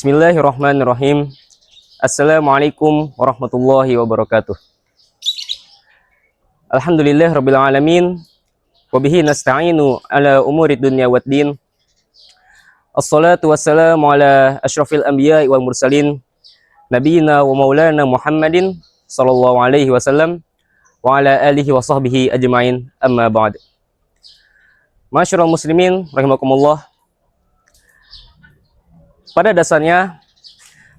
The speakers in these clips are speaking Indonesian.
Bismillahirrahmanirrahim. Assalamualaikum warahmatullahi wabarakatuh. Alhamdulillahirabbil alamin. Wa bihi nasta'inu ala umuri dunya waddin. Assalatu wassalamu ala asyrafil anbiya'i wal mursalin nabiyina wa maulana Muhammadin sallallahu alaihi wasallam wa ala alihi wa sahbihi ajma'in, amma ba'd. Masyarul muslimin rahimakumullah. Pada dasarnya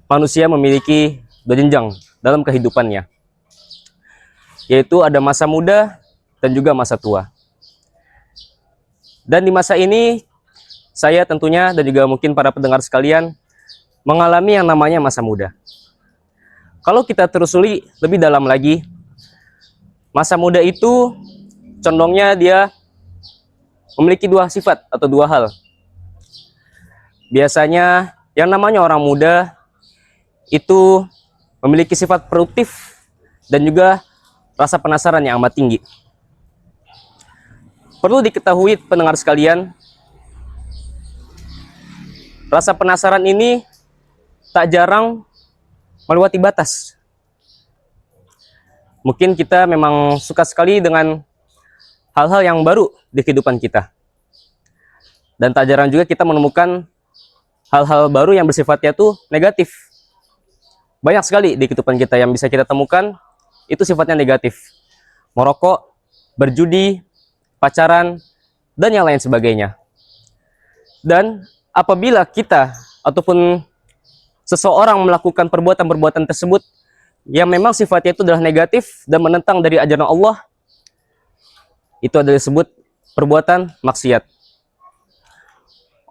manusia memiliki dua jenjang dalam kehidupannya, yaitu ada masa muda dan juga masa tua. Dan di masa ini saya tentunya dan juga mungkin para pendengar sekalian mengalami yang namanya masa muda. Kalau kita terusuli lebih dalam lagi, masa muda itu condongnya dia memiliki dua sifat atau dua hal. Biasanya yang namanya orang muda itu memiliki sifat produktif dan juga rasa penasaran yang amat tinggi. Perlu diketahui pendengar sekalian, rasa penasaran ini tak jarang melewati batas. Mungkin kita memang suka sekali dengan hal-hal yang baru di kehidupan kita. Dan tak jarang juga kita menemukan hal-hal baru yang bersifatnya itu negatif. Banyak sekali di kehidupan kita yang bisa kita temukan itu sifatnya negatif. Merokok, berjudi, pacaran, dan yang lain sebagainya. Dan apabila kita ataupun seseorang melakukan perbuatan-perbuatan tersebut yang memang sifatnya itu adalah negatif dan menentang dari ajaran Allah, itu adalah disebut perbuatan maksiat.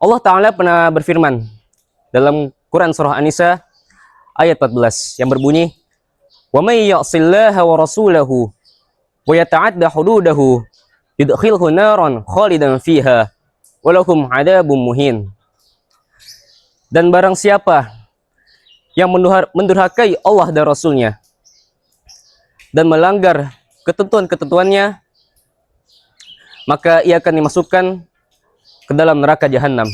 Allah Ta'ala pernah berfirman dalam Quran Surah An-Nisa ayat 14 yang berbunyi, "Wa may ya'sillaha wa rasulahu wa yata'adda hududahu yudkhilhu naran khalidan fiha wa lahum 'adzabun muhin." Dan barang siapa yang mendurhakai Allah dan Rasulnya dan melanggar ketentuan-ketentuannya, maka ia akan dimasukkan ke dalam neraka jahanam,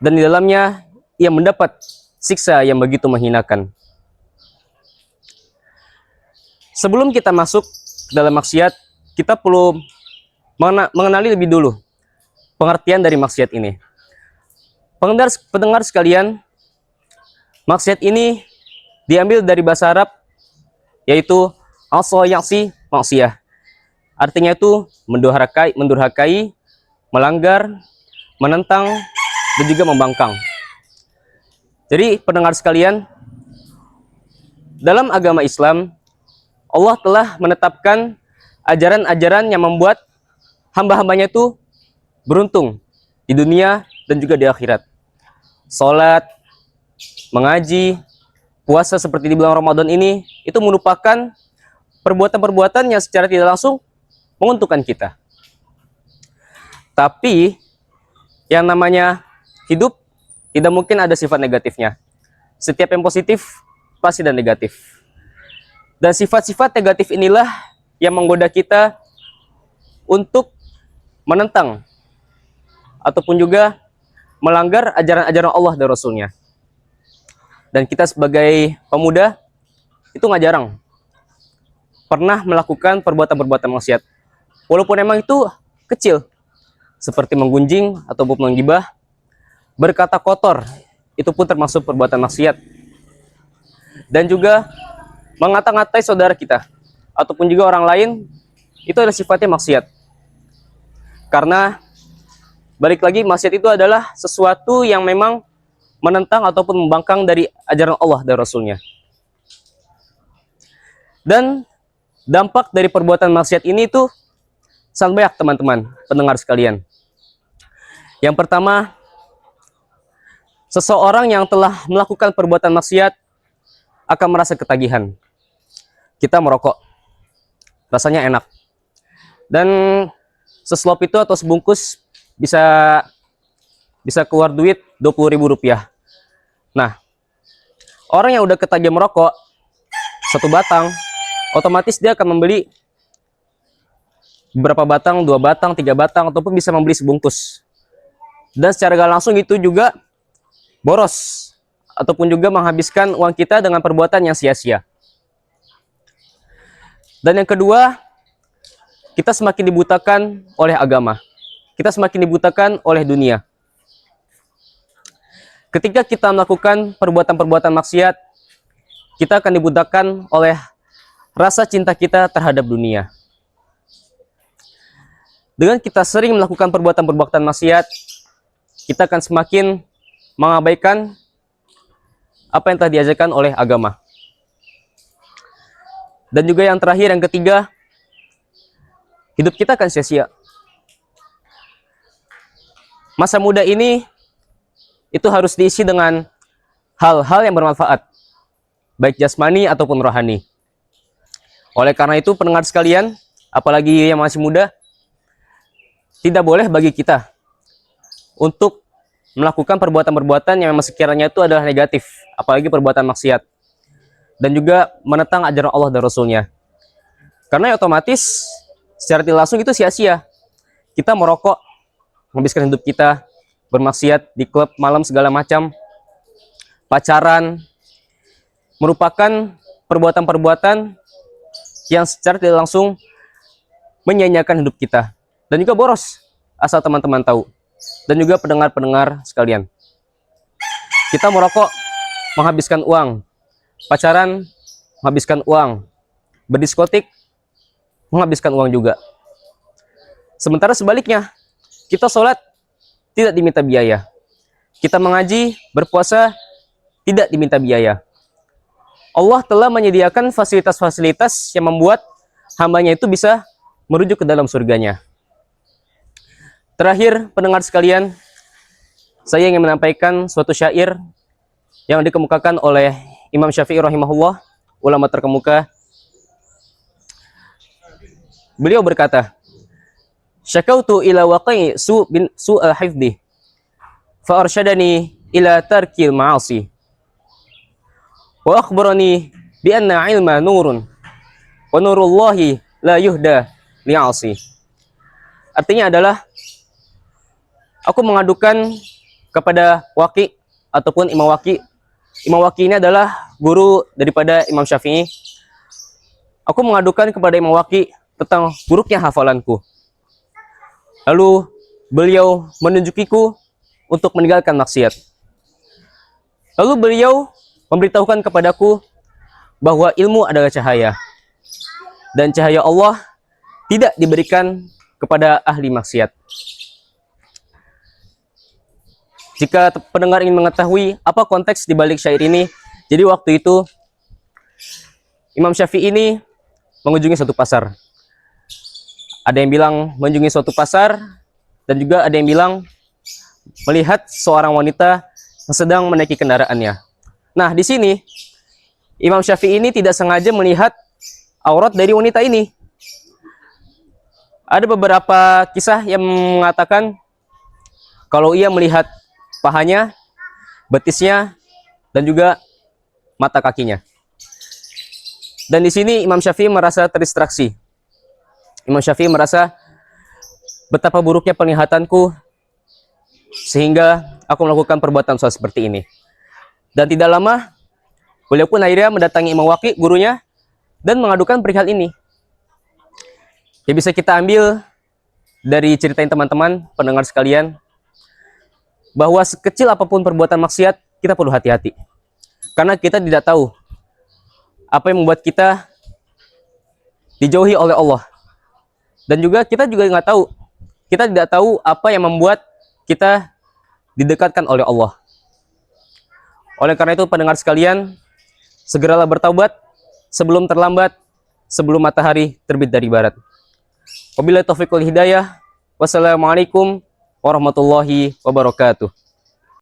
dan di dalamnya ia mendapat siksa yang begitu menghinakan. Sebelum kita masuk ke dalam maksiat, kita perlu mengenali lebih dulu pengertian dari maksiat ini. Pendengar sekalian, maksiat ini diambil dari bahasa Arab, yaitu asa ya'si maksiyah. Artinya itu mendurhakai, melanggar, menentang, dan juga membangkang. Jadi pendengar sekalian, dalam agama Islam, Allah telah menetapkan ajaran-ajaran yang membuat hamba-hambanya itu beruntung di dunia dan juga di akhirat. Salat, mengaji, puasa seperti di bulan Ramadan ini, itu merupakan perbuatan-perbuatan yang secara tidak langsung menguntungkan kita. Tapi yang namanya hidup tidak mungkin ada sifat negatifnya. Setiap yang positif pasti ada negatif. Dan sifat-sifat negatif inilah yang menggoda kita untuk menentang ataupun juga melanggar ajaran-ajaran Allah dan Rasulnya. Dan kita sebagai pemuda itu nggak jarang pernah melakukan perbuatan-perbuatan maksiat. Walaupun emang itu kecil, seperti menggunjing ataupun menggibah, berkata kotor, itu pun termasuk perbuatan maksiat. Dan juga mengata-ngatai saudara kita ataupun juga orang lain, itu adalah sifatnya maksiat. Karena balik lagi, maksiat itu adalah sesuatu yang memang menentang ataupun membangkang dari ajaran Allah dan Rasulnya. Dan dampak dari perbuatan maksiat ini tuh sangat banyak, teman-teman pendengar sekalian. Yang pertama, seseorang yang telah melakukan perbuatan maksiat akan merasa ketagihan. Kita merokok, rasanya enak. Dan seslop itu atau sebungkus bisa keluar duit Rp20.000. Nah, orang yang udah ketagihan merokok, satu batang, otomatis dia akan membeli berapa batang, 2 batang, 3 batang, ataupun bisa membeli sebungkus. Dan secara gak langsung itu juga boros ataupun juga menghabiskan uang kita dengan perbuatan yang sia-sia. Dan yang kedua, kita semakin dibutakan oleh agama. Kita semakin dibutakan oleh dunia. Ketika kita melakukan perbuatan-perbuatan maksiat, kita akan dibutakan oleh rasa cinta kita terhadap dunia. Dengan kita sering melakukan perbuatan-perbuatan maksiat, kita akan semakin mengabaikan apa yang telah diajarkan oleh agama. Dan juga yang terakhir, yang ketiga, hidup kita akan sia-sia. Masa muda ini itu harus diisi dengan hal-hal yang bermanfaat, baik jasmani ataupun rohani. Oleh karena itu, pendengar sekalian, apalagi yang masih muda, tidak boleh bagi kita untuk melakukan perbuatan-perbuatan yang memang sekiranya itu adalah negatif, apalagi perbuatan maksiat, dan juga menentang ajaran Allah dan Rasulnya. Karena ya otomatis secara tidak langsung itu sia-sia. Kita merokok, menghabiskan hidup kita, bermaksiat di klub malam segala macam, pacaran, merupakan perbuatan-perbuatan yang secara tidak langsung menyia-nyiakan hidup kita. Dan juga boros, asal teman-teman tahu. Dan juga pendengar-pendengar sekalian. Kita merokok, menghabiskan uang. Pacaran, menghabiskan uang. Berdiskotik, menghabiskan uang juga. Sementara sebaliknya, kita sholat, tidak diminta biaya. Kita mengaji, berpuasa, tidak diminta biaya. Allah telah menyediakan fasilitas-fasilitas yang membuat hambanya itu bisa merujuk ke dalam surganya. Terakhir, pendengar sekalian, saya ingin menyampaikan suatu syair yang dikemukakan oleh Imam Syafi'i rahimahullah, ulama terkemuka. Beliau berkata, "Syakautu ila waqi su'al hifdhi, fa arsyadani ila tarkil ma'asi. Wa akhbarani bi anna ilma nurun, wa nurullahi la yuhda li'asi." Artinya adalah, aku mengadukan kepada Waqi ataupun Imam Waqi. Imam Waqi ini adalah guru daripada Imam Syafi'i. Aku mengadukan kepada Imam Waqi tentang buruknya hafalanku. Lalu beliau menunjukiku untuk meninggalkan maksiat. Lalu beliau memberitahukan kepadaku bahwa ilmu adalah cahaya. Dan cahaya Allah tidak diberikan kepada ahli maksiat. Jika pendengar ingin mengetahui apa konteks di balik syair ini, jadi waktu itu Imam Syafi'i ini mengunjungi suatu pasar. Ada yang bilang mengunjungi suatu pasar, dan juga ada yang bilang melihat seorang wanita yang sedang menaiki kendaraannya. Nah, di sini Imam Syafi'i ini tidak sengaja melihat aurat dari wanita ini. Ada beberapa kisah yang mengatakan kalau ia melihat pahanya, betisnya, dan juga mata kakinya. Dan di sini Imam Syafi'i merasa terdistraksi. Imam Syafi'i merasa betapa buruknya penglihatanku sehingga aku melakukan perbuatan seperti ini. Dan tidak lama beliau pun akhirnya mendatangi Imam Waqi, gurunya, dan mengadukan perihal ini. Ya, bisa kita ambil dari ceritain teman-teman, pendengar sekalian, bahwa sekecil apapun perbuatan maksiat, kita perlu hati-hati. Karena kita tidak tahu apa yang membuat kita dijauhi oleh Allah. Dan juga kita juga nggak tahu, kita tidak tahu apa yang membuat kita didekatkan oleh Allah. Oleh karena itu, pendengar sekalian, segeralah bertaubat sebelum terlambat, sebelum matahari terbit dari barat. Wabillahi taufiq wal hidayah. Wassalamualaikum warahmatullahi wabarakatuh.